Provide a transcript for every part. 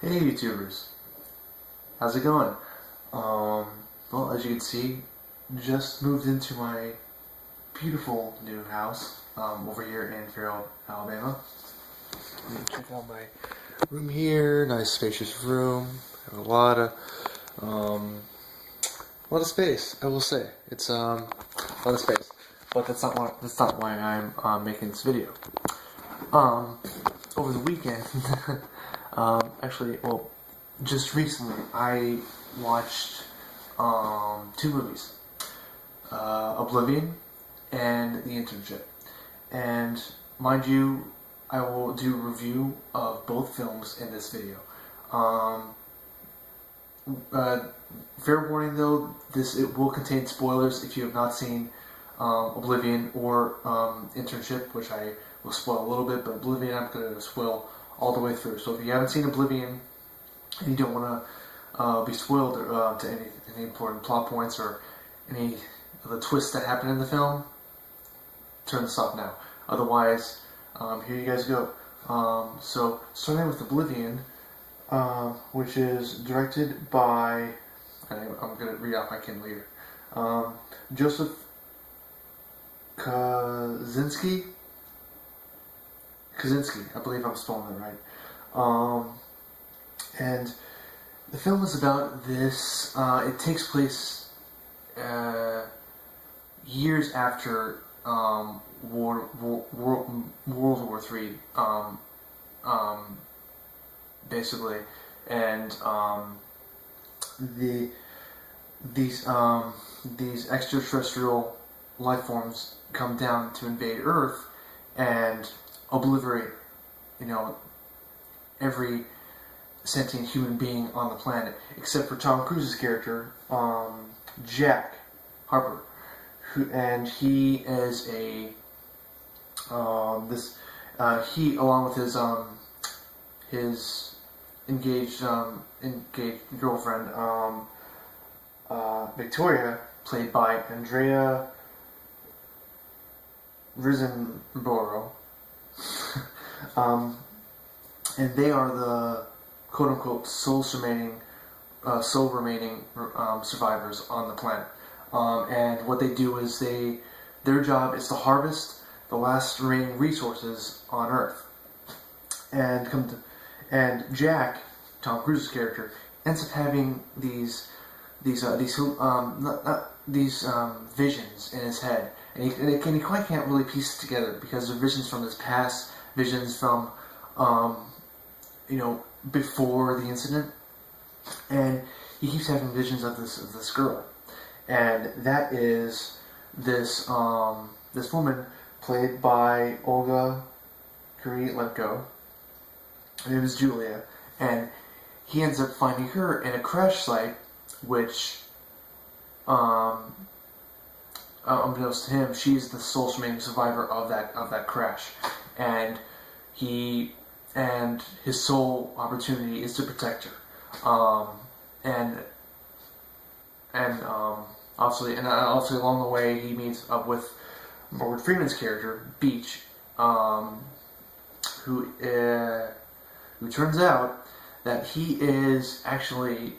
Hey YouTubers, how's it going? Well, as you can see, just moved into my beautiful new house over here in Fairfield, Alabama. You can check out my room here. Nice spacious room. Have a lot of space. I will say it's a lot of space, but that's not why I'm making this video. Over the weekend. Well, just recently I watched two movies, Oblivion and The Internship. And mind you, I will do a review of both films in this video. Fair warning though, it will contain spoilers if you have not seen Oblivion or Internship, which I will spoil a little bit, but Oblivion I'm going to spoil all the way through. So if you haven't seen Oblivion and you don't want to be spoiled to any important plot points or any of the twists that happen in the film, turn this off now. Otherwise, here you guys go. So starting with Oblivion, which is directed by, I'm going to read off my Kindle here, Joseph Kosinski, I believe I'm spelling that right. And the film is about this. It takes place years after World War III, basically, and these extraterrestrial life forms come down to invade Earth and obliterate, every sentient human being on the planet, except for Tom Cruise's character, Jack Harper, he is he, along with his engaged girlfriend, Victoria, played by Andrea Riseborough. And they are the quote-unquote sole remaining survivors on the planet. And what they do is their job is to harvest the last remaining resources on Earth. And Jack, Tom Cruise's character, ends up having these visions in his head, and he quite can't really piece it together because they're visions from his past, visions from before the incident, and he keeps having visions of this girl, and that is this woman played by Olga Kurylenko. Her name is Julia, and he ends up finding her in a crash site, which, unbeknownst to him, she's the sole remaining survivor of that crash, and his sole opportunity is to protect her, and obviously along the way he meets up with Morgan Freeman's character Beach, who turns out that he is actually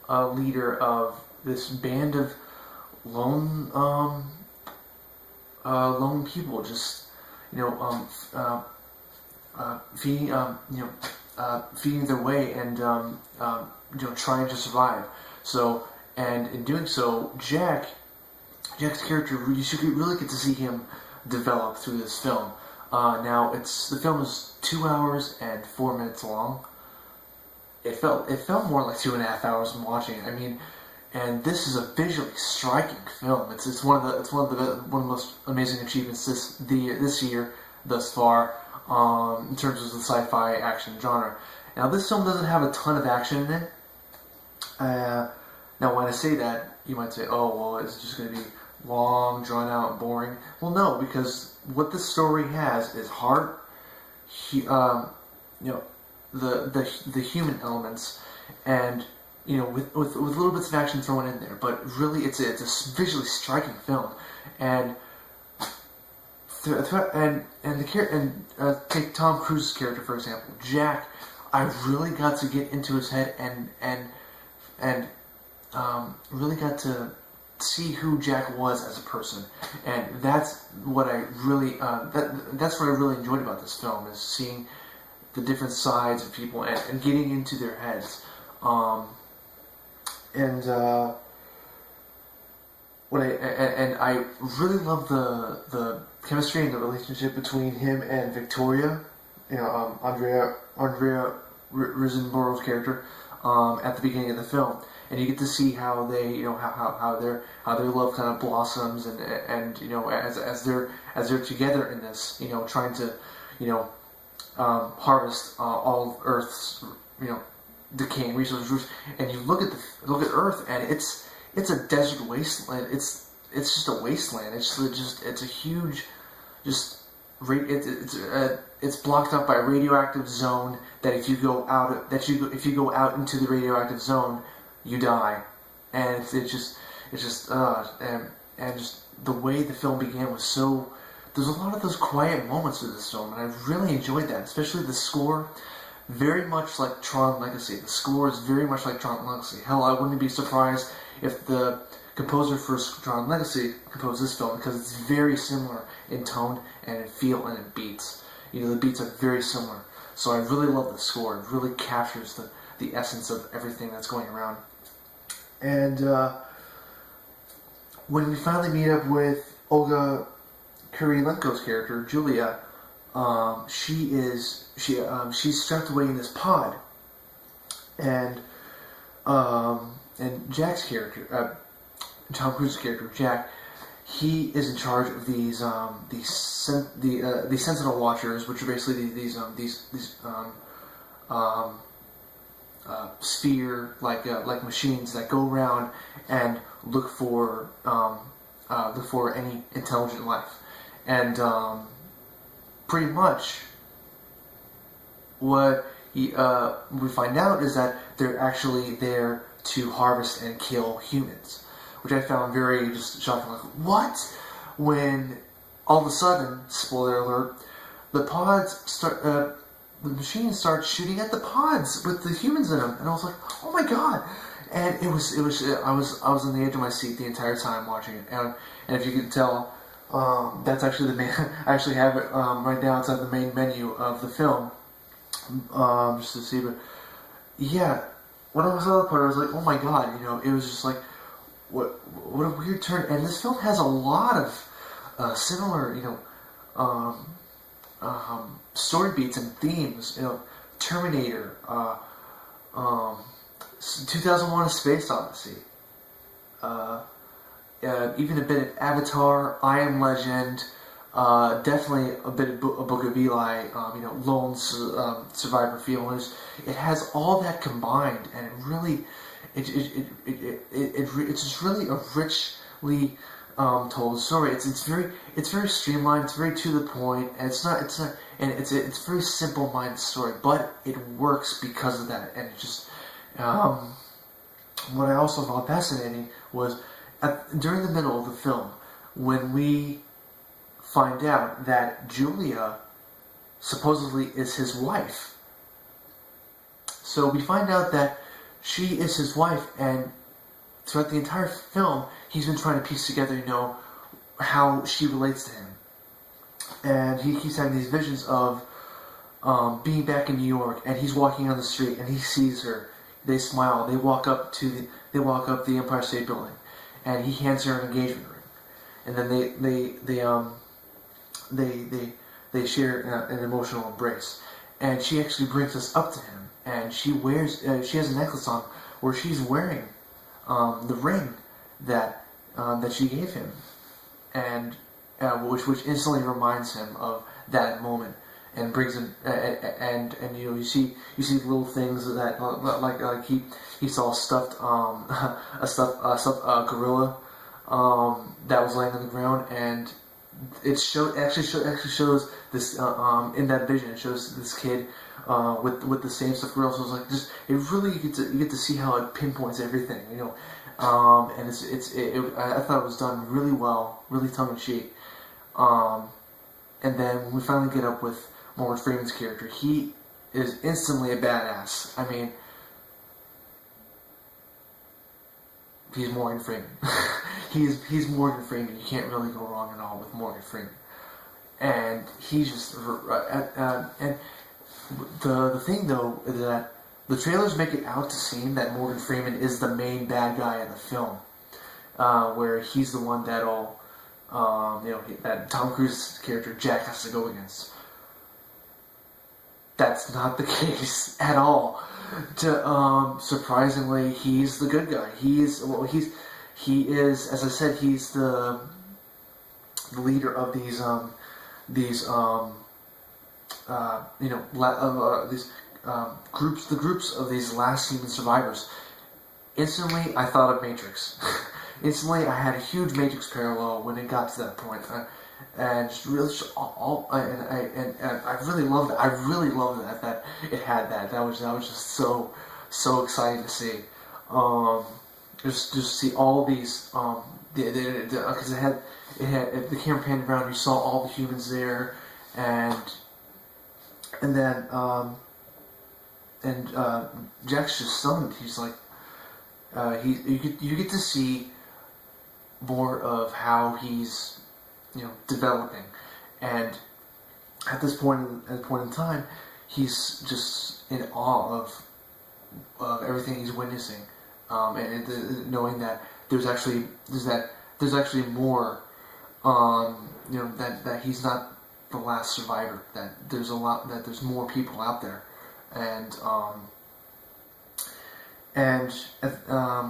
a leader of this band of lone people, just feeding their way and trying to survive. So, and in doing so, Jack's character, you should really get to see him develop through this film. Now, the film is 2 hours and 4 minutes long. It felt more like 2.5 hours in watching it. I mean, and this is a visually striking film. It's one of the most amazing achievements this year thus far, in terms of the sci-fi action genre. Now, this film doesn't have a ton of action in it. Now, when I say that, you might say, "Oh, well, it's just going to be long, drawn out, and boring." Well, no, because what this story has is heart, the human elements, and with little bits of action thrown in there. But really, it's a visually striking film, and take Tom Cruise's character for example, Jack. I really got to get into his head and really got to see who Jack was as a person, and that's what I really that's what I really enjoyed about this film, is seeing the different sides of people and getting into their heads, and I really love the chemistry and the relationship between him and Victoria, Andrea Riseborough's character, at the beginning of the film. And you get to see how they, how their love kind of blossoms, and as they're together in this, trying to, harvest all of Earth's, decaying resources. And you look at Earth, and it's a desert wasteland. It's just a wasteland. It's a huge, it's blocked up by a radioactive zone that if you go out into the radioactive zone, you die. And just the way the film began was so. There's a lot of those quiet moments of this film, and I really enjoyed that, especially the score. Very much like Tron Legacy. The score is very much like Tron Legacy. Hell, I wouldn't be surprised if the composer for Tron Legacy composed this film, because it's very similar in tone and in feel and in beats. The beats are very similar. So I really love the score. It really captures the essence of everything that's going around. And when we finally meet up with Olga Kurylenko's character, Julia, she's strapped away in this pod, and Jack's character, Tom Cruise's character, Jack, he is in charge of these Sentinel Watchers, which are basically these sphere like machines that go around and look for any intelligent life, and pretty much what we find out is that they're actually there to harvest and kill humans, which I found very just shocking. Like, what? When all of a sudden, spoiler alert, the machines start shooting at the pods with the humans in them, and I was like, oh my god! And I was on the edge of my seat the entire time watching it, and if you can tell, that's actually the main. I actually have it right now outside the main menu of the film, just to see. But yeah, when I saw that part, I was like, oh my god! It was just like, what a weird turn. And this film has a lot of similar, story beats and themes. Terminator, 2001: A Space Odyssey. Even a bit of Avatar, I Am Legend, definitely a bit of a Book of Eli, lone survivor feel. It has all that combined, and it really, it's just really a richly told story. It's very streamlined. It's very to the point, and it's a very simple-minded story, but it works because of that. And it just what I also found fascinating was during the middle of the film, when we find out that Julia supposedly is his wife. So we find out that she is his wife, and throughout the entire film, he's been trying to piece together, how she relates to him. And he keeps having these visions of being back in New York, and he's walking on the street, and he sees her. They smile. They walk up the Empire State Building, and he hands her an engagement ring. And then they share an emotional embrace. And she actually brings us up to him, and she has a necklace on where she's wearing the ring that she gave him, and which instantly reminds him of that moment, and brings him and you see little things that like he saw a stuffed gorilla that was laying on the ground, and it actually shows this in that vision. It shows this kid with the same stuff gorilla. So it's like just you get to see how it pinpoints everything, and I thought it was done really well, really tongue in cheek. And then when we finally get up with Morgan Freeman's character, he is instantly a badass. I mean, he's Morgan Freeman. he's Morgan Freeman. You can't really go wrong at all with Morgan Freeman. And he's just and the thing though is that the trailers make it out to seem that Morgan Freeman is the main bad guy in the film, where he's the one that'll that Tom Cruise's character Jack has to go against. That's not the case at all. Surprisingly, he's the good guy. He is, as I said, he's the leader of these groups, the groups of these last human survivors. Instantly, I thought of Matrix. Instantly, I had a huge Matrix parallel when it got to that point. And just really, I really loved it. I really loved that it had that. That was just so exciting to see. Just see all these because it had the camera panned around. You saw all the humans there, and then Jack's just stunned. He's like, you get to see more of how he's developing, and at this point in time, he's just in awe of everything he's witnessing, and knowing that there's actually more, that he's not the last survivor, that there's more people out there, and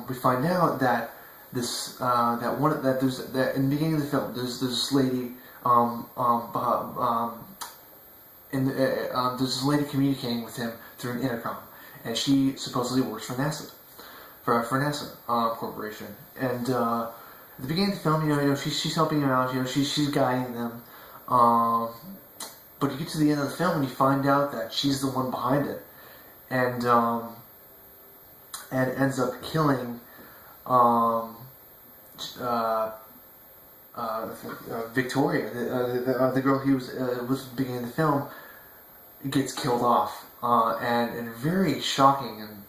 we find out that there's in the beginning of the film there's this lady there's this lady communicating with him through an intercom, and she supposedly works for NASA, for NASA corporation, and at the beginning of the film, she's helping him out, she's guiding them, but you get to the end of the film and you find out that she's the one behind it, and ends up killing Victoria, the girl he was at the beginning of the film, gets killed off, and in a very shocking and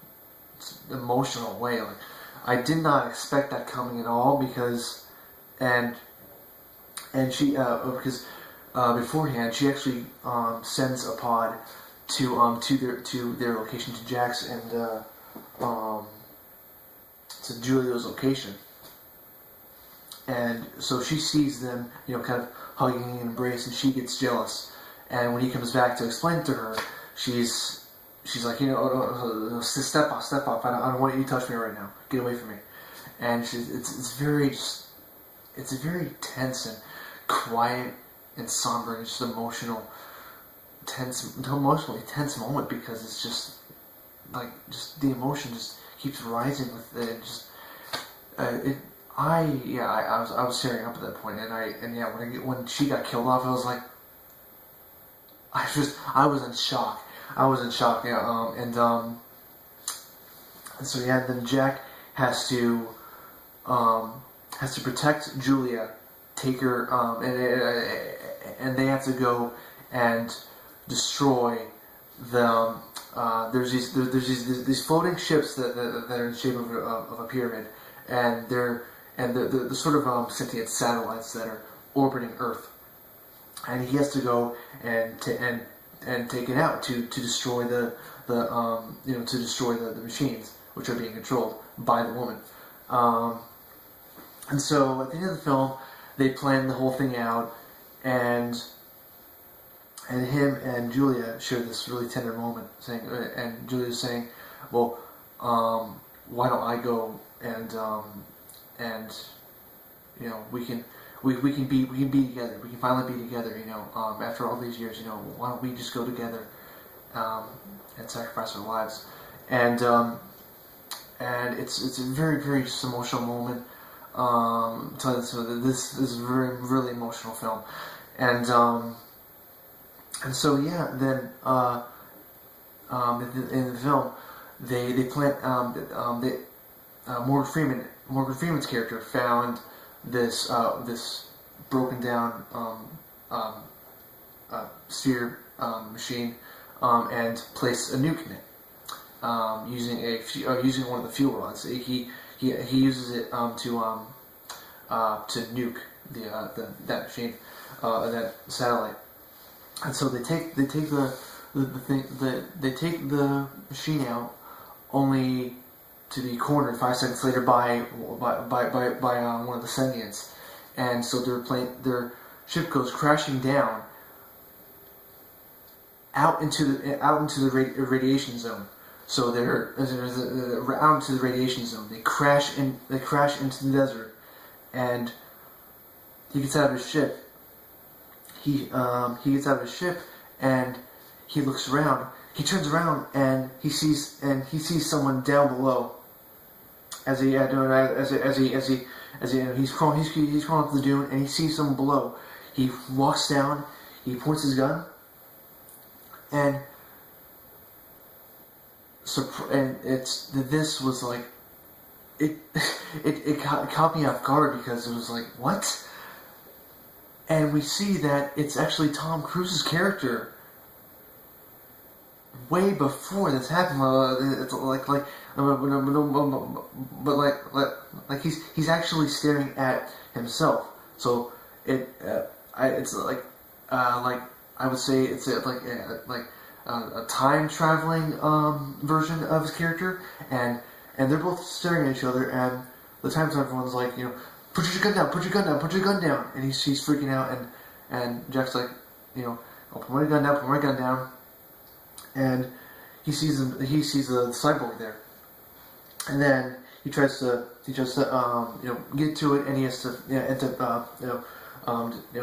emotional way. Like, I did not expect that coming at all, because beforehand she actually sends a pod to their location, to Jack's and to Julio's location. And so she sees them, kind of hugging and embrace, and she gets jealous. And when he comes back to explain it to her, she's like, step off. I don't want you to touch me right now. Get away from me. And it's a very tense and quiet and somber and just emotionally tense moment, because it's just like the emotion just keeps rising with it. I was tearing up at that point, and when she got killed off, I was like, I was in shock. Then Jack has to protect Julia, take her, and they have to go and destroy the. There's these floating ships that are in the shape of a pyramid, and they're the sort of sentient satellites that are orbiting Earth, and he has to go and take it out to destroy the machines, which are being controlled by the woman. And so at the end of the film, they plan the whole thing out, and him and Julia share this really tender moment, and Julia's saying, "Well, why don't I go and we can be together. We can finally be together. After all these years, why don't we just go together and sacrifice our lives?" And it's a very, very just emotional moment. So this is a very, really emotional film, and so then in the film they plan Morgan Freeman's character found this broken down sphere machine and place a nuke in it using one of the fuel rods. He uses it to nuke that machine, that satellite. And so they take the machine out, only to be cornered 5 seconds later by one of the sentients, and so their ship goes crashing down out into the radiation zone. So they're out into the radiation zone. They crash into the desert, and he gets out of his ship. He gets out of his ship, and he looks around. He turns around, and he sees someone down below. He's crawling up the dune, and he sees someone below. He walks down. He points his gun, and this was like it caught me off guard, because it was like, what? And we see that it's actually Tom Cruise's character. Way before this happened, it's but he's actually staring at himself. So it's like I would say it's like a time traveling version of his character, and they're both staring at each other, and the time everyone's like, put your gun down, and he's freaking out, and Jack's like, I'll put my gun down, and he sees the cyborg there, and then he tries to get to it, and he has to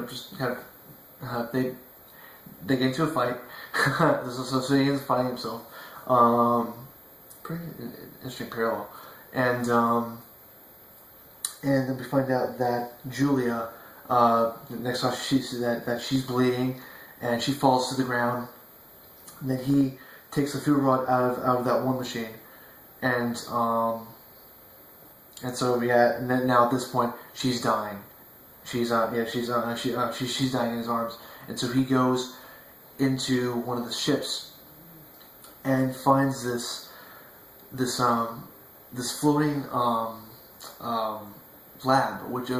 just kind of they get into a fight. so he ends up fighting himself. Pretty interesting parallel, and then we find out that Julia, next time she sees that she's bleeding, and she falls to the ground. And then he takes the fuel rod out of that one machine, and so and then now at this point she's dying. She's dying in his arms, and so he goes into one of the ships and finds this floating lab, which this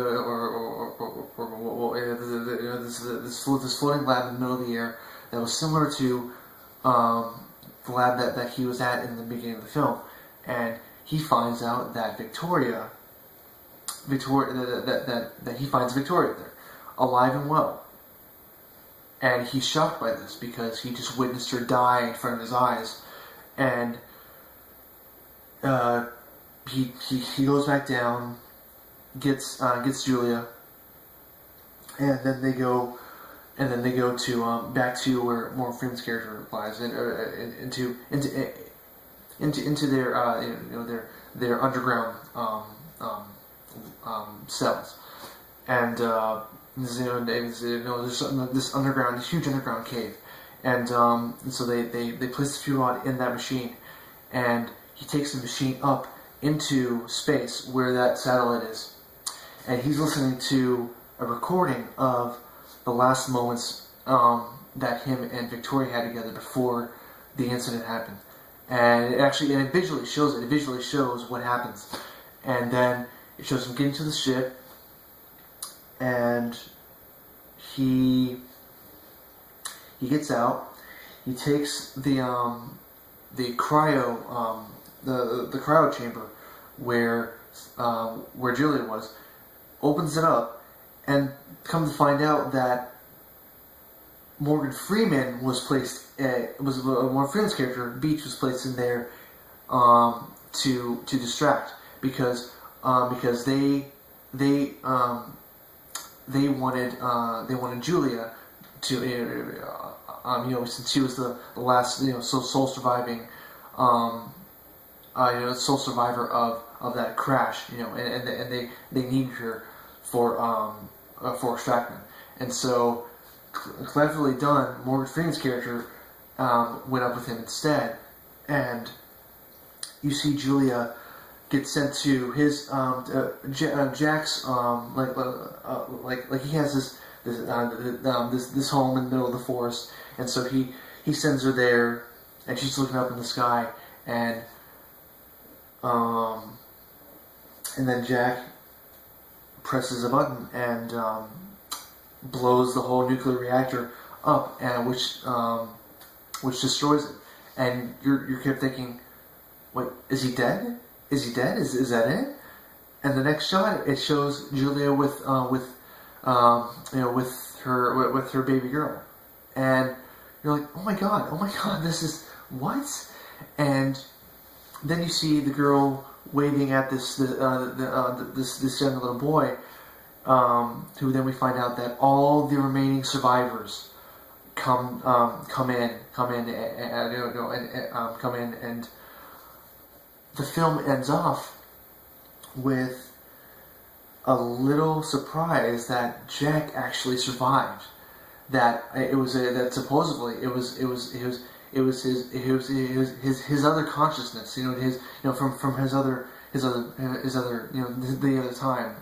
floating lab in the middle of the air that was similar to the lab that he was at in the beginning of the film, and he finds out that Victoria that he finds Victoria there, alive and well, and he's shocked by this because he just witnessed her die in front of his eyes, and he goes back down, gets Julia, and then they go to back to where Morgan Freeman's character lies, into their underground cells, and there's this huge underground cave, and so they place the fuel rod in that machine, and he takes the machine up into space where that satellite is, and he's listening to a recording of the last moments that him and Victoria had together before the incident happened, and it visually shows it. It visually shows what happens, and then it shows him getting to the ship, and he gets out. He takes the cryo chamber where Julia was, opens it up, and come to find out that Morgan Freeman Morgan Freeman's character Beach was placed in there to distract, because they wanted Julia to since she was the last sole surviving sole survivor of that crash, and they needed her for extraction. And so, cleverly done, Morgan Freeman's character went up with him instead, and you see Julia get sent to his Jack's like he has this home in the middle of the forest, and so he he sends her there, and she's looking up in the sky, and then Jack presses a button and blows the whole nuclear reactor up, and which destroys it. And you kept thinking, wait, is he dead? Is he dead? Is that it? And the next shot, it shows Julia with her baby girl, and you're like, oh my god, this is what? And then you see the girl waving at this young little boy, who then we find out that all the remaining survivors come in, and the film ends off with a little surprise that Jack actually survived. That that supposedly it was his other consciousness, from his other the other time,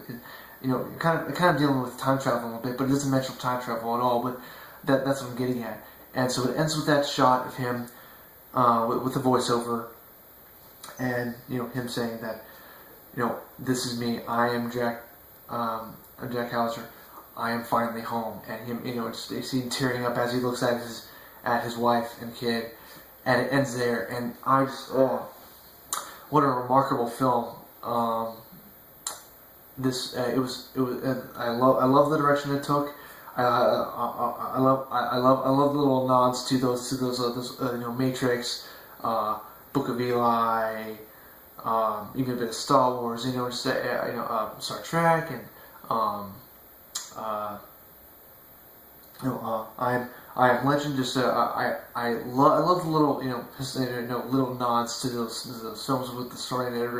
kind of dealing with time travel a little bit, but it doesn't mention time travel at all. But that's what I'm getting at. And so it ends with that shot of him with the voiceover, and him saying that, this is me. I am Jack. I'm Jack Hauser. I am finally home. And him, you see him tearing up as he looks at his wife and kid, and it ends there. And I just, what a remarkable film. I love the direction it took. I love the little nods to those Matrix, Book of Eli, even a bit of Star Wars, Star Trek, and I Am Legend. Just I love the little little nods to those films with the story, and it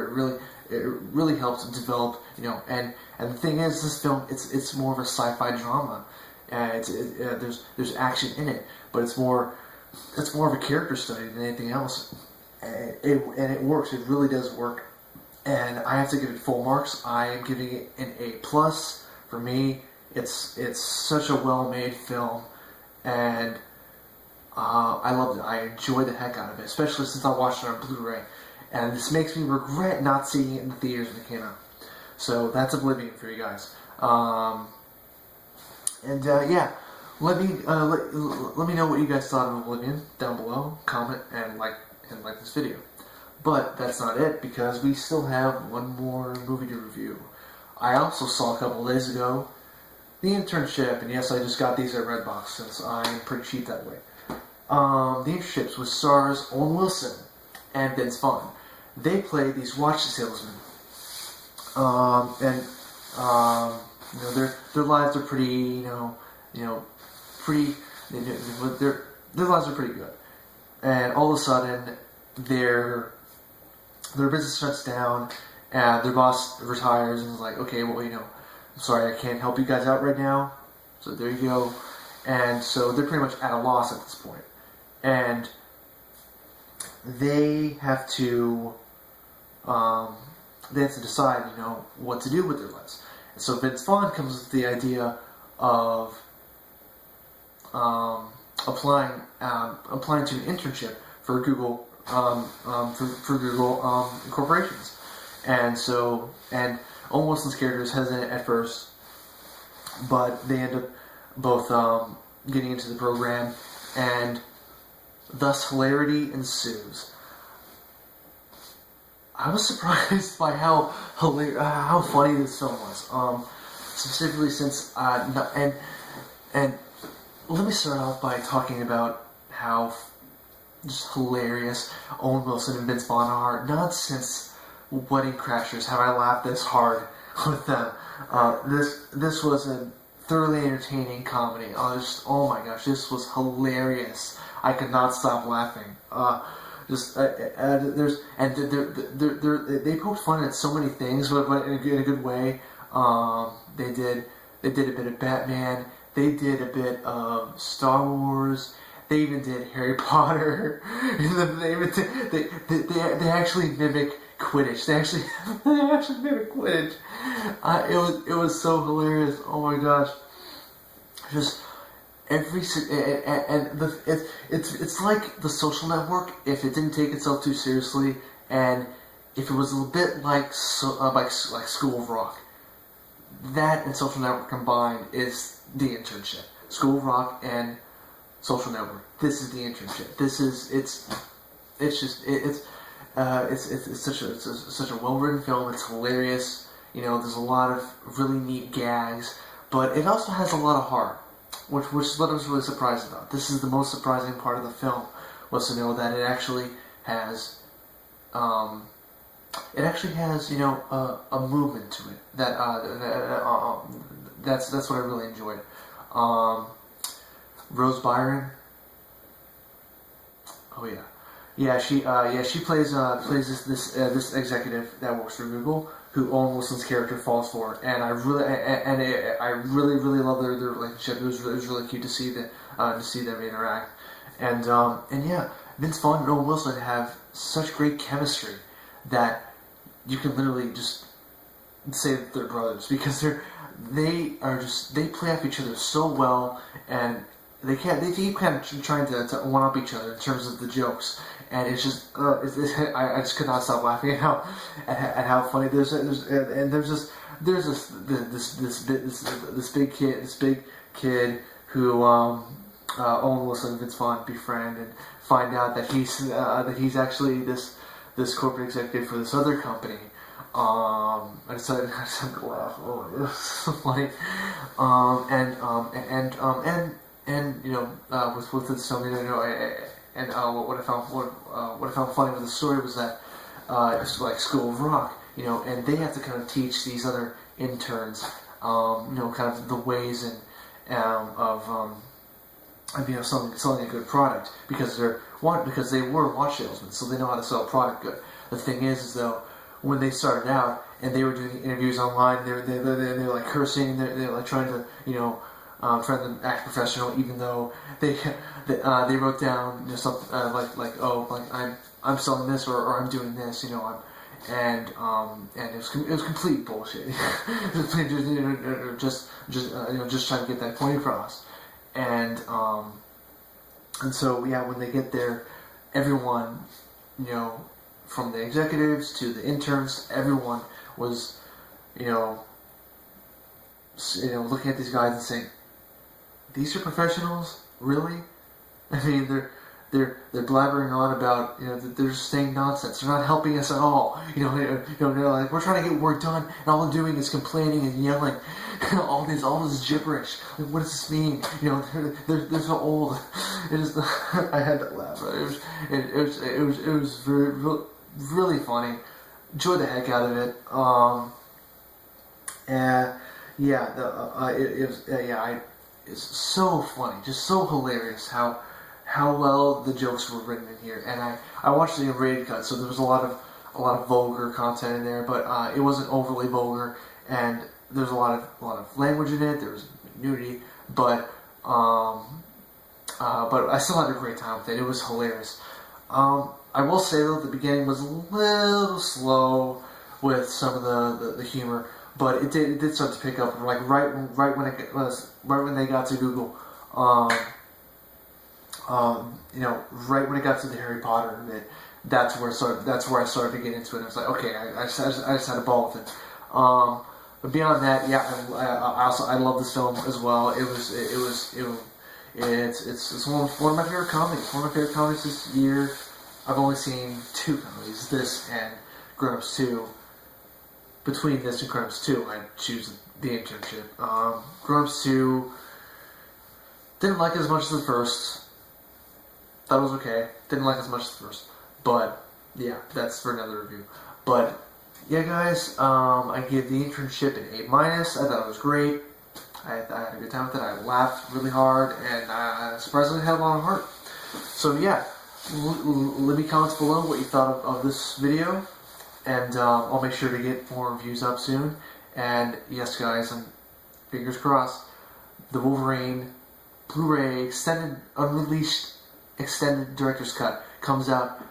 really helps develop, and the thing is, this film it's more of a sci-fi drama. There's action in it, but it's more of a character study than anything else. And it works. It really does work. And I have to give it full marks. I am giving it an A+. For me, it's such a well-made film, and I loved it. I enjoyed the heck out of it, especially since I watched it on Blu-ray. And this makes me regret not seeing it in the theaters when it came out. So that's Oblivion for you guys. Let me know what you guys thought of Oblivion down below. Comment and like this video. But that's not it, because we still have one more movie to review. I also saw a couple days ago The Internship, and yes, I just got these at Redbox since I'm pretty cheap that way. The Internship with stars Owen Wilson and Vince Vaughn. They play these watch salesmen, their lives are pretty, their lives are pretty good. And all of a sudden, their business shuts down, and their boss retires and is like, okay, well, I'm sorry, I can't help you guys out right now. So there you go. And so they're pretty much at a loss at this point. And they have to decide, what to do with their lives. And so Vince Vaughn comes with the idea of applying to an internship for Google, for Google corporations, and Owen Wilson's character is hesitant at first, but they end up both getting into the program, and thus hilarity ensues. I was surprised by how funny this film was, specifically since and let me start off by talking about how just hilarious Owen Wilson and Vince Vaughn are. Not since Wedding Crashers have I laughed this hard with them. This was a thoroughly entertaining comedy. Oh my gosh, this was hilarious. I could not stop laughing. They poked fun at so many things, but in a good way. They did a bit of Batman. They did a bit of Star Wars. They even did Harry Potter. They actually mimic Quidditch. They actually mimic Quidditch. It was so hilarious. Oh my gosh. it's like The Social Network if it didn't take itself too seriously, and if it was a little bit like School of Rock. That and Social Network combined is The Internship. School of Rock and Social Network. This is The Internship. It's such a well written film. It's hilarious. There's a lot of really neat gags, but it also has a lot of heart, which is what I was really surprised about. This is the most surprising part of the film, was to know that it actually has a movement to it. That's what I really enjoyed. Rose Byron. Oh yeah, she plays this executive that works for Google, who Owen Wilson's character falls for, and I really love their relationship. It was really cute to see them interact, and yeah, Vince Vaughn and Owen Wilson have such great chemistry that you can literally just say that they're brothers, because they play off each other so well, and they keep kind of trying to one up each other in terms of the jokes, and it's just I just could not stop laughing at how funny there's this big kid who Owen Wilson and Vince Vaughn befriend, and find out that he's actually this corporate executive for this other company. I decided to laugh. Oh, it was so funny. With this film, what I found funny with the story was that it's like School of Rock, and they have to kind of teach these other interns, kind of the ways of selling a good product, because they were watch salesmen, so they know how to sell a product good. The thing is though, when they started out and they were doing interviews online, they're like cursing, they're like trying to trying to act professional, even though they wrote down something I'm selling this, or I'm doing this, and it was complete bullshit. just trying to get that point across, and so yeah, when they get there, everyone, from the executives to the interns, everyone was, looking at these guys and saying, "These are professionals, really?" I mean, they're blabbering on about, they're just saying nonsense. They're not helping us at all. They're like, "We're trying to get work done, and all they're doing is complaining and yelling, all this gibberish. Like, what does this mean? They're so old." It is. I had to laugh. It was really funny. Enjoyed the heck out of it. It's so funny, just so hilarious how well the jokes were written in here. And I watched the unrated cut, so there was a lot of vulgar content in there, but it wasn't overly vulgar, and there's a lot of language in it. There was nudity, but I still had a great time with it. It was hilarious. I will say though, the beginning was a little slow with some of the humor, but it did start to pick up, like right when they got to Google, right when it got to the Harry Potter bit, that's where I started to get into it. I was like, okay, I just had a ball with it. But beyond that, yeah, I love this film as well. It's one of my favorite comedies. One of my favorite comedies this year. I've only seen 2 comedies, this and Grown Ups 2. Between this and Grown Ups 2, I choose The Internship. Grown Ups 2, didn't like it as much as the first. Thought it was okay. Didn't like it as much as the first. But, yeah, that's for another review. But, yeah, guys, I give The Internship an A-. I thought it was great. I had a good time with it. I laughed really hard, and I surprisingly had a lot of heart. So, yeah. Leave me comments below what you thought of this video, and I'll make sure to get more reviews up soon. And yes, guys, and fingers crossed, the Wolverine Blu-ray extended, unreleased, extended director's cut comes out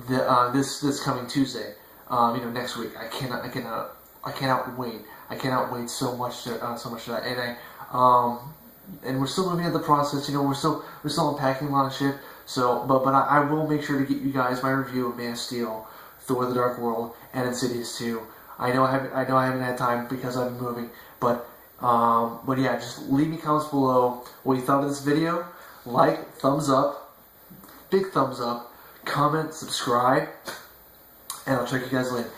this coming Tuesday. Next week. I cannot wait. I cannot wait so much to that. And and we're still moving at the process. You know, we're still unpacking a lot of shit. So, but I will make sure to get you guys my review of Man of Steel, Thor: The Dark World, and Insidious 2. I know I haven't had time because I've been moving, but yeah, just leave me comments below what you thought of this video. Like, thumbs up, big thumbs up, comment, subscribe, and I'll check you guys later.